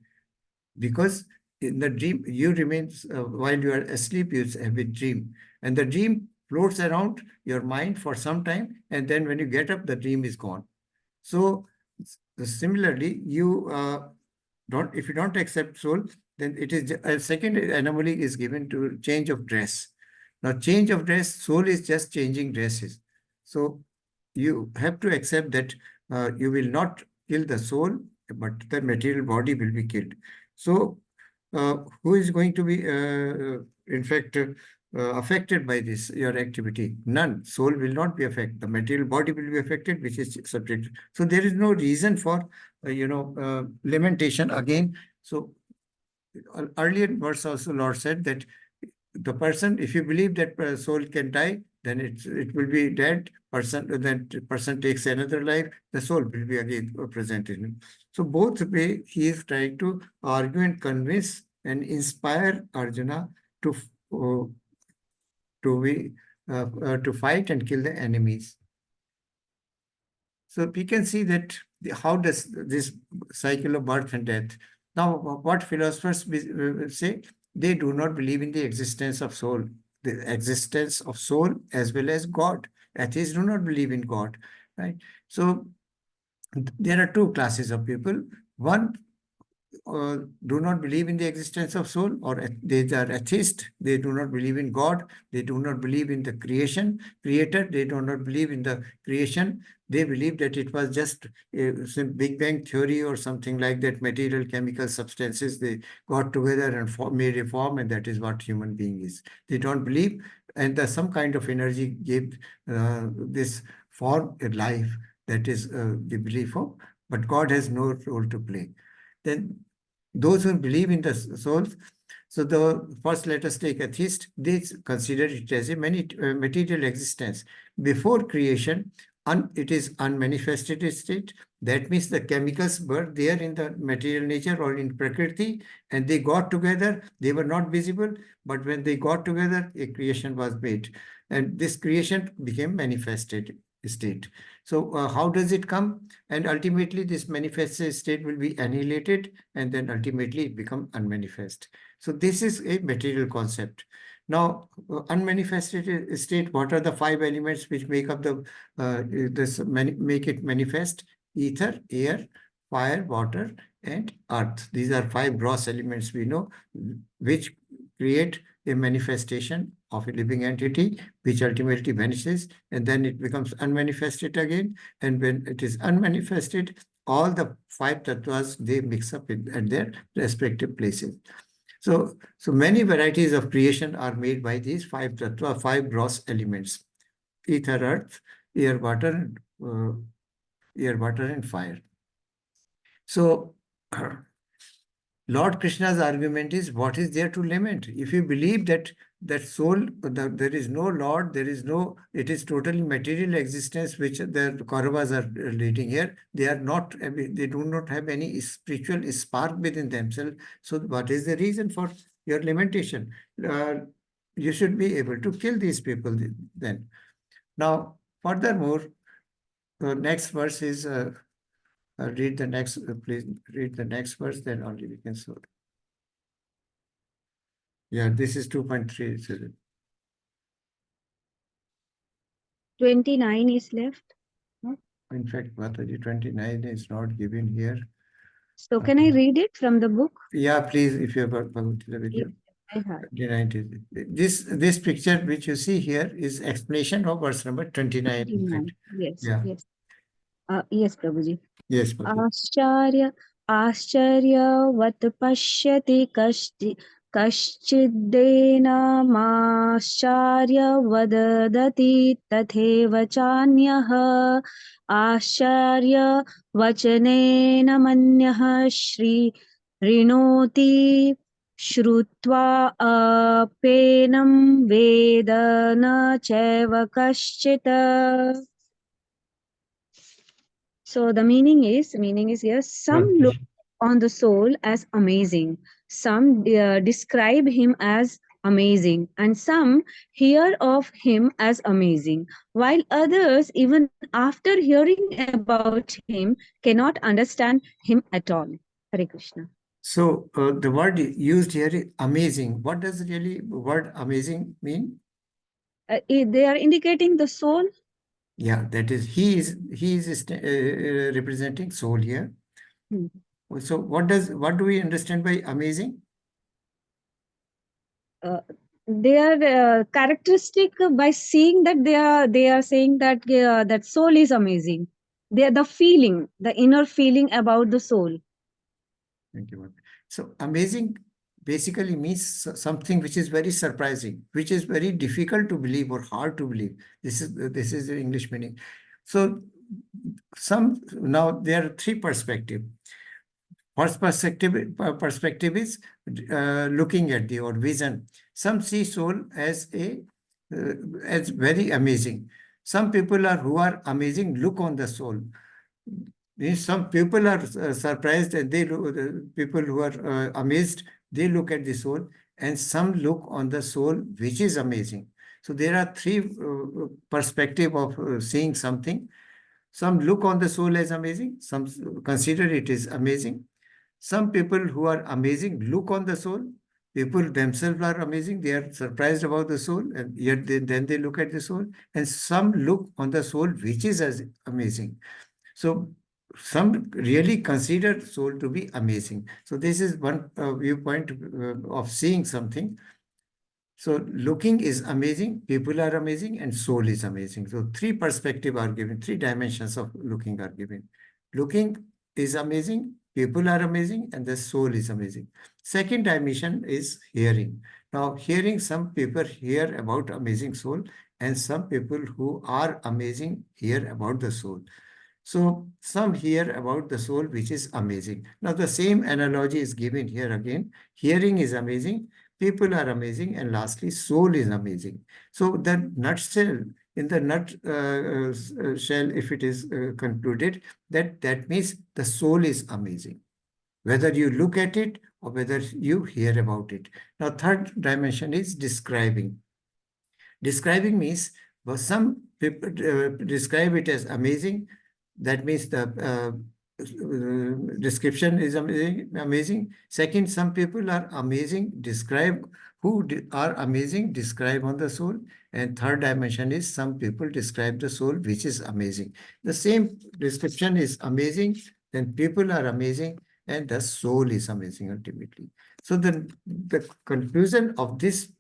because in the dream you remain while you are asleep, you have a dream, and the dream floats around your mind for some time, and then when you get up, the dream is gone. So similarly, if you don't accept soul, then it is a second anomaly is given to change of dress. Now, change of dress, soul is just changing dresses. So you have to accept that you will not kill the soul, but the material body will be killed. So who is going to be, in fact, affected by this, your activity? None. Soul will not be affected. The material body will be affected, which is subject. So there is no reason for, lamentation again. So earlier verse also Lord said that the person, if you believe that soul can die, then it will be dead. Then person takes another life, the soul will be again present in him. So both way he is trying to argue and convince and inspire Arjuna to fight and kill the enemies. So we can see that how does this cycle of birth and death. Now, what philosophers say, they do not believe in the existence of soul, as well as God. Atheists do not believe in God, right? So there are two classes of people. One do not believe in the existence of soul, or they are atheist. They do not believe in God. They do not believe in the creator. They do not believe in the creation. They believe that it was just some Big Bang theory or something like that. Material, chemical substances, they got together and made a form, and that is what human being is. They don't believe, and some kind of energy gave this form a life. That is the belief of, but God has no role to play. Then those who believe in the souls, so first let us take atheist, they consider it as a material existence. Before creation, it is unmanifested state. That means the chemicals were there in the material nature or in Prakriti, and they got together. They were not visible, but when they got together, a creation was made. And this creation became manifested state. So how does it come? And ultimately, this manifested state will be annihilated, and then ultimately it become unmanifest. So this is a material concept. Now, unmanifested state, what are the five elements which make up make it manifest? Ether, air, fire, water, and earth. These are five gross elements we know, which create a manifestation of a living entity, which ultimately vanishes, and then it becomes unmanifested again. And when it is unmanifested, all the five tattvas, they mix up at their respective places. So many varieties of creation are made by these five tattva, five gross elements: ether, earth, air, water, and fire. So Lord Krishna's argument is, what is there to lament? If you believe that that soul, there is no Lord, there is no, it is totally material existence which the Kauravas are leading here. They are not, they do not have any spiritual spark within themselves. So what is the reason for your lamentation? You should be able to kill these people then. Now, furthermore, the next verse is, read the next, please read the next verse, then only we can solve. Yeah, this is 2.3.
29 is left.
In fact, Mataji, 29 is not given here.
So can I read it from the book?
Yeah, please, if you have Bhagavad Gita with you.
I have.
29 is, this picture which you see here is explanation of verse number 29. In fact.
29. Yes,
Yeah.
yes. Yes, Prabhuji.
Yes, Bhagavad.
आश्चर्यवत् पश्यति कश्चिदेनमाश्चर्यवदति तथैव चान्यः आश्चर्यवचनेन मन्यः श्रीणोति श्रुत्वा अपेनं वेद न चैव कश्चित्. So the meaning is yes, some look on the soul as amazing, some describe him as amazing, and some hear of him as amazing, while others, even after hearing about him, cannot understand him at all. Hare Krishna.
So the word used here is amazing. What does really word amazing mean?
They are indicating the soul.
Yeah, that is, he is representing soul here. So what do we understand by amazing?
They are characteristic by seeing that they are saying that that soul is amazing. They are the feeling, the inner feeling about the soul.
Thank you. So amazing basically means something which is very surprising, which is very difficult to believe or hard to believe. This is the English meaning. So now there are three perspectives. First perspective is looking at or vision. Some see soul as as very amazing. Some people who are amazing look on the soul. Some people are surprised and they look, people who are amazed, they look at the soul, and some look on the soul which is amazing. So there are three perspectives of seeing something. Some look on the soul as amazing, some consider it is amazing. Some people who are amazing look on the soul. People themselves are amazing. They are surprised about the soul, and yet then they look at the soul. And some look on the soul which is as amazing. So some really consider soul to be amazing. So this is one viewpoint of seeing something. So looking is amazing, people are amazing, and soul is amazing. So three perspectives are given, three dimensions of looking are given. Looking is amazing, people are amazing, and the soul is amazing. Second dimension is hearing. Now hearing, some people hear about amazing soul, and some people who are amazing hear about the soul. So some hear about the soul which is amazing. Now the same analogy is given here again. Hearing is amazing, people are amazing, and lastly soul is amazing. So the nutshell, in the shell, if it is concluded, that means the soul is amazing, whether you look at it or whether you hear about it. Now third dimension is describing. Describing means, well, some people describe it as amazing. That means the description is amazing. Second, some people are amazing, describe who are amazing, describe on the soul. And third dimension is some people describe the soul, which is amazing. The same description is amazing, then people are amazing, and the soul is amazing ultimately. So the conclusion of this,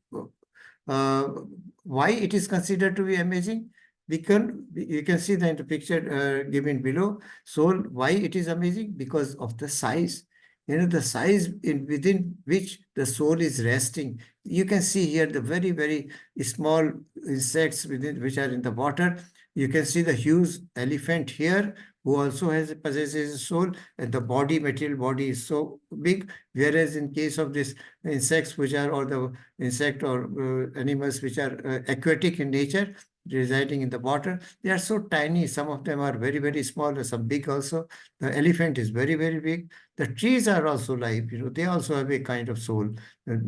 why it is considered to be amazing, you can see that in the picture given below. Soul, why it is amazing? Because of the size. The size within which the soul is resting. You can see here the very, very small insects which are in the water. You can see the huge elephant here, who also possesses a soul, and the material body is so big, whereas in case of this insects which are, or the insect or animals which are aquatic in nature, residing in the water, they are so tiny. Some of them are very, very small, some big also. The elephant is very, very big. The trees are also live, they also have a kind of soul,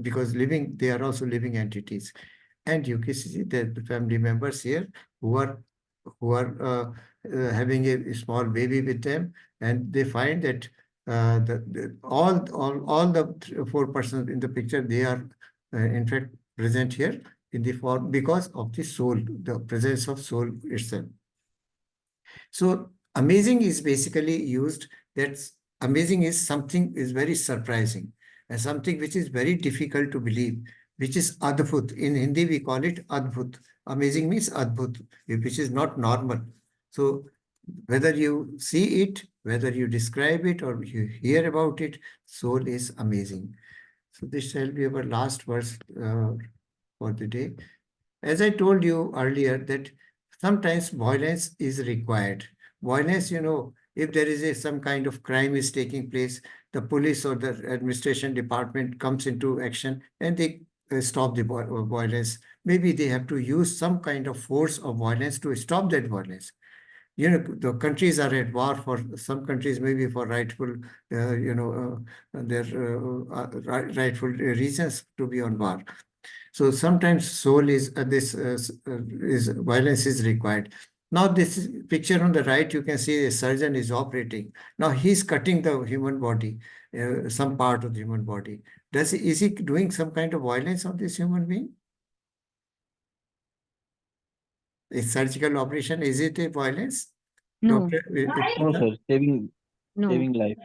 because they are also living entities. And you can see the family members here who are having a small baby with them, and they find that all the four persons in the picture, they are in fact present here in the form because of the soul, the presence of soul itself. So amazing is basically used, that's amazing is something is very surprising and something which is very difficult to believe, which is adbhut. In Hindi, we call it adbhut. Amazing means adbhut, which is not normal. So whether you see it, whether you describe it, or you hear about it, soul is amazing. So this shall be our last verse for the day. As I told you earlier, that sometimes violence is required. Violence, if there is some kind of crime is taking place, the police or the administration department comes into action and they stop the violence. Maybe they have to use some kind of force of violence to stop that violence. The countries are at war, for some countries maybe for rightful, their rightful reasons to be on war. So sometimes soul is violence is required. Now this picture on the right, you can see a surgeon is operating. Now he's cutting the human body, some part of the human body. Is he doing some kind of violence on this human being? A surgical operation, is it a violence?
No.
Doctor,
No, sir. Saving
No.
life.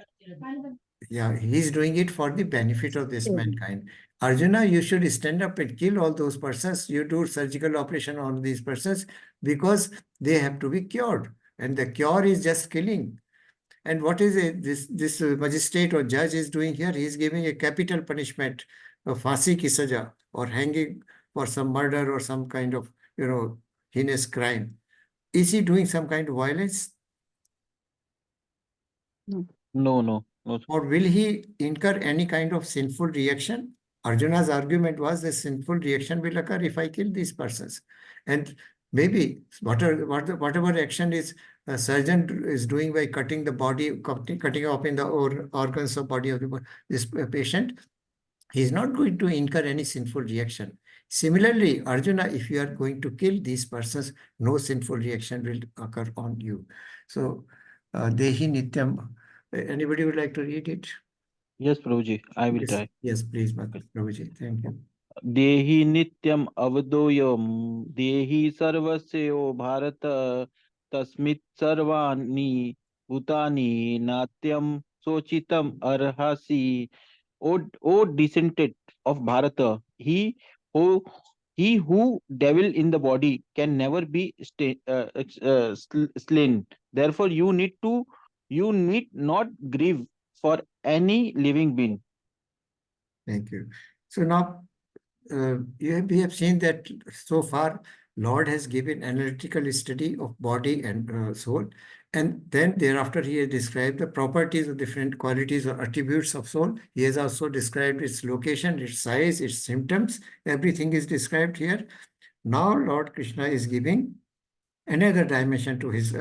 Yeah, he's doing it for the benefit of this
Sure.
mankind. Arjuna, you should stand up and kill all those persons. You do surgical operation on these persons because they have to be cured. And the cure is just killing. And what is it, this magistrate or judge is doing here? He is giving a capital punishment, a phansi ki saja, or hanging for some murder or some kind of, heinous crime. Is he doing some kind of violence?
No, sir.
Or will he incur any kind of sinful reaction? Arjuna's argument was the sinful reaction will occur if I kill these persons. And maybe whatever action is a surgeon is doing by cutting the body, cutting off in the organs of body of this patient, he is not going to incur any sinful reaction. Similarly, Arjuna, if you are going to kill these persons, no sinful reaction will occur on you. So, Dehi Nityam, anybody would like to read it?
Yes, Prabhuji, I will try.
Yes, please, Prabhuji. Thank you.
देहि नित्यम अवधोयम देहि सर्वस्यो भारत तस्मित् सर्वाणि भूतानि नात्यम सोचितम अर्हसि. O descendant of Bharata, he who devil in the body can never be slain. Therefore, you need not grieve for any living being.
Thank you. So now we have seen that so far Lord has given analytical study of body and soul, and then thereafter he has described the properties of different qualities or attributes of soul. He has also described its location, its size, its symptoms. Everything is described here. Now Lord Krishna is giving another dimension to his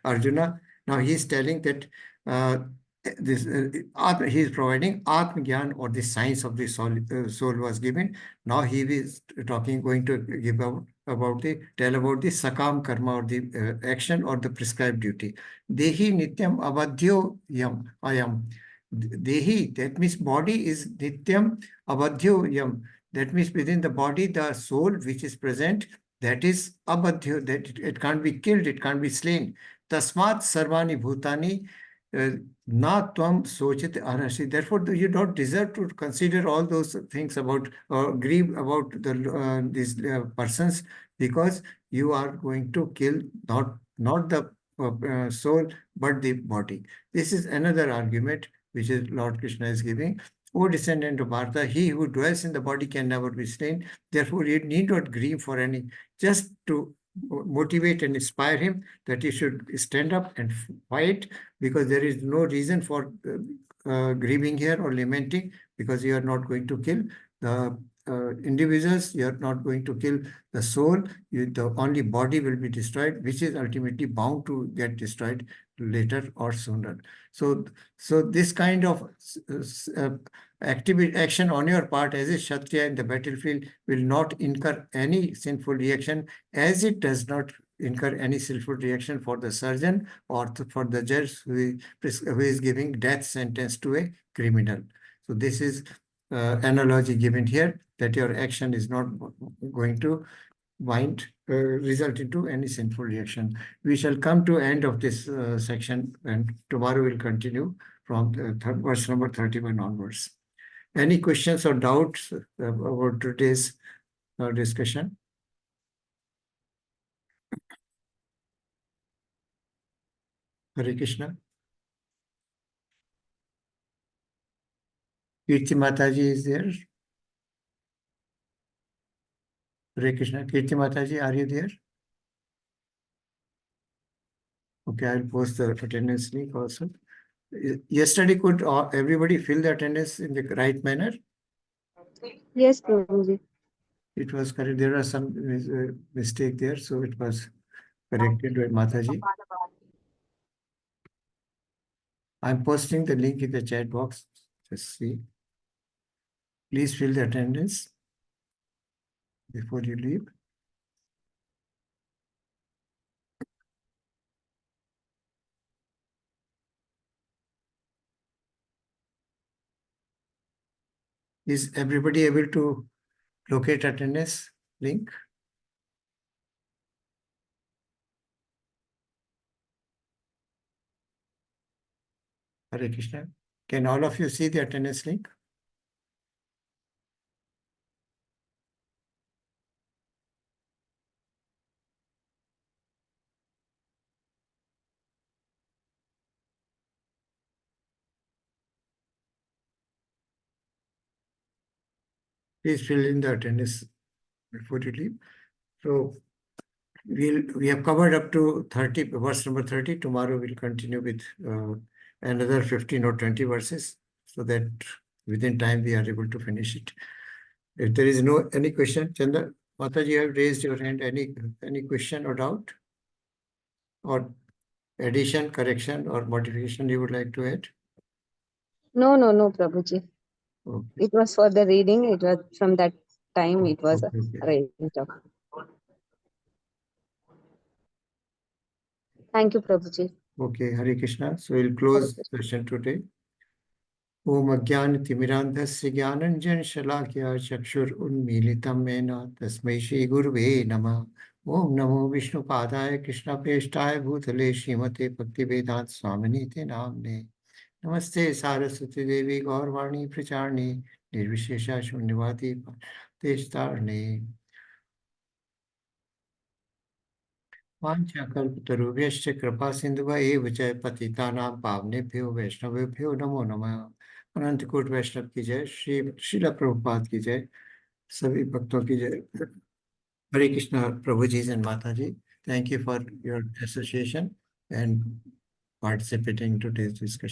Arjuna. Now he is telling that he is providing Atma Gyan, or the science of the soul was given. Now he is going to give tell about the sakam karma, or the action or the prescribed duty. Dehi nityam avadhyo yam ayam. Dehi, that means body, is nityam avadhyo yam. That means within the body, the soul which is present, that is abadhyo, that it can't be killed, it can't be slain. Tasmat sarvani bhutani na tvam sochit arhasi. Therefore, you don't deserve to consider all those things about or grieve about these persons, because you are going to kill not the soul but the body. This is another argument which is Lord Krishna is giving. O descendant of Bharata, he who dwells in the body can never be slain. Therefore, you need not grieve for any. Just to motivate and inspire him that he should stand up and fight, because there is no reason for grieving here or lamenting, because you are not going to kill the individuals, you are not going to kill the soul. The only body will be destroyed, which is ultimately bound to get destroyed later or sooner. So this kind of action on your part as a Kshatriya in the battlefield will not incur any sinful reaction, as it does not incur any sinful reaction for the surgeon or for the judge who is giving death sentence to a criminal. So this is analogy given here, that your action is not going to result into any sinful reaction. We shall come to end of this section, and tomorrow we'll continue from verse number 31 onwards. Any questions or doubts about today's discussion? Hare Krishna. Kirti Mataji is there. Hare Krishna. Kirti Mataji, are you there? Okay, I'll post the attendance link also. Yesterday, could everybody fill the attendance in the right manner?
Yes, Prabhuji.
It was correct. There are some mistake there, so it was corrected by Mataji. I'm posting the link in the chat box. Just see. Please fill the attendance before you leave. Is everybody able to locate attendance link? Hare Krishna. Can all of you see the attendance link? Please fill in the attendance before you leave. So we have covered up to 30, verse number 30. Tomorrow we'll continue with another 15 or 20 verses, so that within time we are able to finish it. If there is any question, Chanda, Mataji, you have raised your hand. Any question or doubt? Or addition, correction, or modification you would like to add?
No, Prabhuji.
Okay.
It was for the reading. It was from that time it was
Okay.
raised up. Thank you, Prabhuji.
Okay, Hare Krishna. So we'll close the session today. Om Agyan Timirandhasya Gyananjan Shalakya Chakshur Unmilitam Mena Tasmai Shri Gurve Namah. Om Namo Vishnu Padaya Krishna Prestaya Bhutale Srimate Bhakti Vedant Swaminite Namne. Namaste Saraswati Devi Gaurvani Pracharni Nirvishesha Shunyavati Teshtarne. वाञ्छाकल्पतरुभ्यश्च कृपा सिंधुभ्य एव च पतितानां पावनेभ्यो वैष्णवेभ्यो नमो नमः। अनंत coat वैष्णव की जय, श्री श्रील प्रभुपाद की जय, सभी भक्तों की जय। हरे कृष्णा प्रभु ji and Mata ji, thank you for your association and participating in today's discussion.